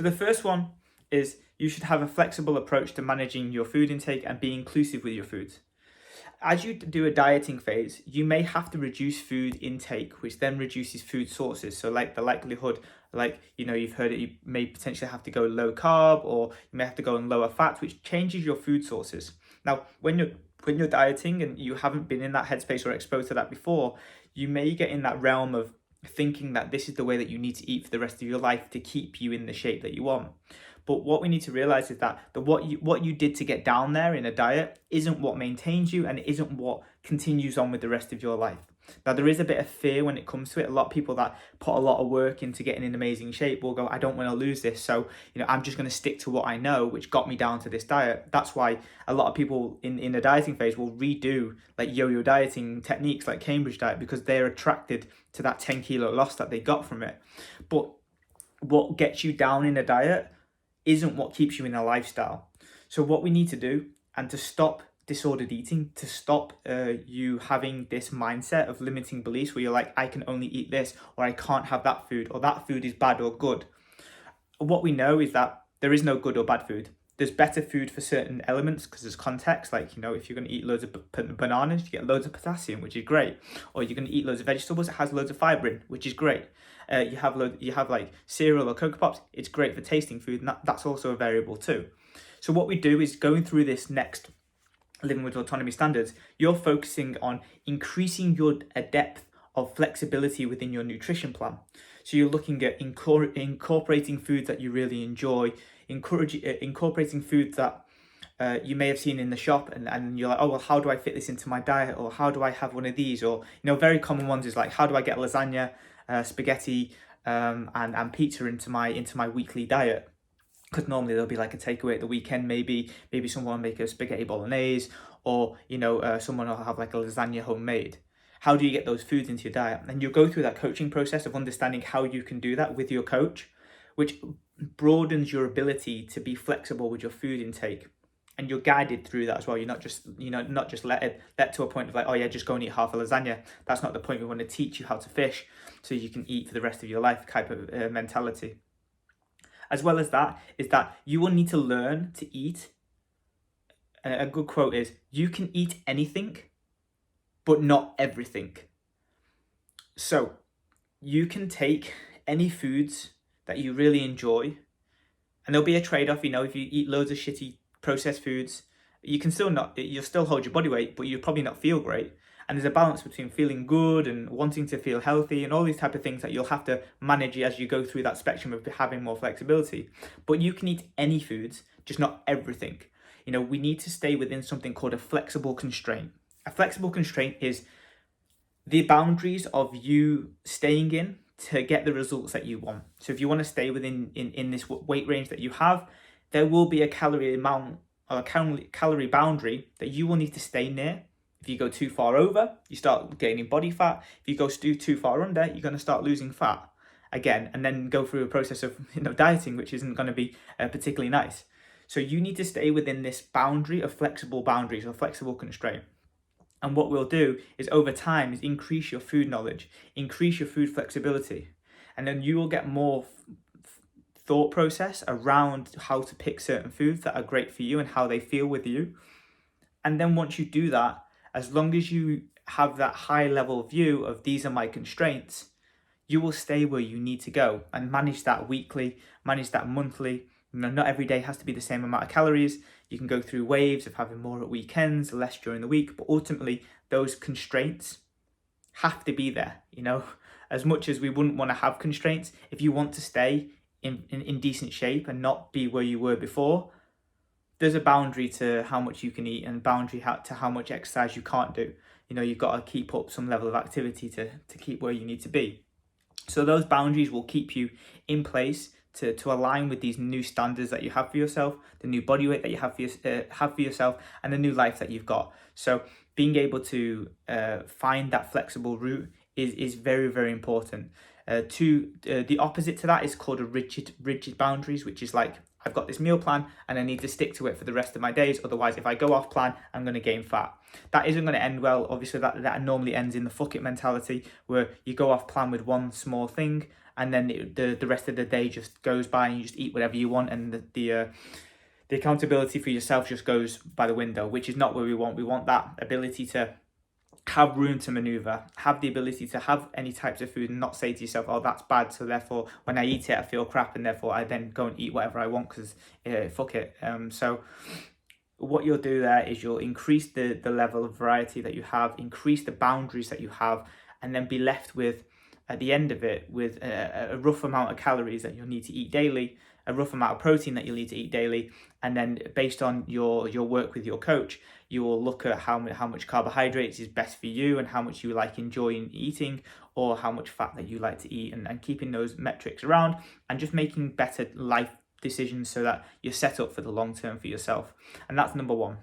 So the first one is you should have a flexible approach to managing your food intake and be inclusive with your foods. As you do a dieting phase, you may have to reduce food intake, which then reduces food sources. So like the likelihood, you've heard it, you may potentially have to go low carb, or you may have to go on lower fat, which changes your food sources. Now, when you're dieting and you haven't been in that headspace or exposed to that before, you may get in that realm of thinking that this is the way that you need to eat for the rest of your life to keep you in the shape that you want. But what we need to realize is that what you did to get down there in a diet isn't what maintains you, and it isn't what continues on with the rest of your life. Now, there is a bit of fear when it comes to it. A lot of people that put a lot of work into getting in amazing shape will go, I don't want to lose this, so I'm just going to stick to what I know, which got me down to this diet. That's why a lot of people in the dieting phase will redo like yo-yo dieting techniques like Cambridge diet, because they're attracted to that 10 kilo loss that they got from it. But what gets you down in a diet isn't what keeps you in a lifestyle. So what we need to do, and to stop disordered eating, to stop you having this mindset of limiting beliefs where you're like, I can only eat this, or I can't have that food, or that food is bad or good. What we know is that there is no good or bad food. There's better food for certain elements because there's context. Like, if you're going to eat loads of bananas, you get loads of potassium, which is great. Or you're going to eat loads of vegetables, it has loads of fiber in, which is great. You have like cereal or Cocoa Pops, it's great for tasting food, and that's also a variable too. So what we do is, going through this next Living with Autonomy standards, you're focusing on increasing your depth of flexibility within your nutrition plan. So you're looking at incorporating foods that you really enjoy, incorporating foods that you may have seen in the shop, and you're like, oh, well, how do I fit this into my diet? Or how do I have one of these? Or, very common ones is like, how do I get lasagna, spaghetti, and pizza into my weekly diet? Because normally there'll be like a takeaway at the weekend, maybe someone will make a spaghetti bolognese, or someone will have like a lasagna homemade. How do you get those foods into your diet? And you'll go through that coaching process of understanding how you can do that with your coach, which broadens your ability to be flexible with your food intake. And you're guided through that as well. You're not just let to a point of like, oh yeah, just go and eat half a lasagna. That's not the point. We want to teach you how to fish so you can eat for the rest of your life type of mentality. As well as that is that you will need to learn to eat. A good quote is, you can eat anything, but not everything. So you can take any foods that you really enjoy, and there'll be a trade-off. If you eat loads of shitty processed foods, you'll still hold your body weight, but you'll probably not feel great. And there's a balance between feeling good and wanting to feel healthy and all these type of things that you'll have to manage as you go through that spectrum of having more flexibility. But you can eat any foods, just not everything. We need to stay within something called a flexible constraint. A flexible constraint is the boundaries of you staying in to get the results that you want. So if you want to stay within in this weight range that you have, there will be a calorie amount or a calorie boundary that you will need to stay near. If you go too far over, you start gaining body fat. If you go too far under, you're going to start losing fat again, and then go through a process of dieting, which isn't going to be particularly nice. So you need to stay within this boundary of flexible boundaries or flexible constraint. And what we'll do is, over time, is increase your food knowledge, increase your food flexibility, and then you will get more thought process around how to pick certain foods that are great for you and how they feel with you. And then once you do that, as long as you have that high level view of these are my constraints, you will stay where you need to go and manage that weekly, manage that monthly. Not every day has to be the same amount of calories. You can go through waves of having more at weekends, less during the week, but ultimately those constraints have to be there. As much as we wouldn't want to have constraints, if you want to stay in decent shape and not be where you were before, there's a boundary to how much you can eat and boundary to how much exercise you can't do. You've got to keep up some level of activity to keep where you need to be. So those boundaries will keep you in place to align with these new standards that you have for yourself, the new body weight that you have for yourself, and the new life that you've got. So being able to find that flexible route is very, very important. The opposite to that is called a rigid boundaries, which is like, I've got this meal plan and I need to stick to it for the rest of my days. Otherwise, if I go off plan, I'm going to gain fat. That isn't going to end well. Obviously, that normally ends in the fuck it mentality, where you go off plan with one small thing and then the rest of the day just goes by and you just eat whatever you want, and the accountability for yourself just goes by the window, which is not what we want. We want that ability to have room to maneuver, have the ability to have any types of food and not say to yourself, oh, that's bad, so therefore when I eat it I feel crap, and therefore I then go and eat whatever I want because fuck it. So what you'll do there is you'll increase the level of variety that you have, increase the boundaries that you have, and then be left with, at the end of it, with a rough amount of calories that you'll need to eat daily, a rough amount of protein that you'll need to eat daily, and then based on your work with your coach, you will look at how much carbohydrates is best for you and how much you like enjoying eating, or how much fat that you like to eat, and keeping those metrics around and just making better life decisions so that you're set up for the long term for yourself. And that's number one.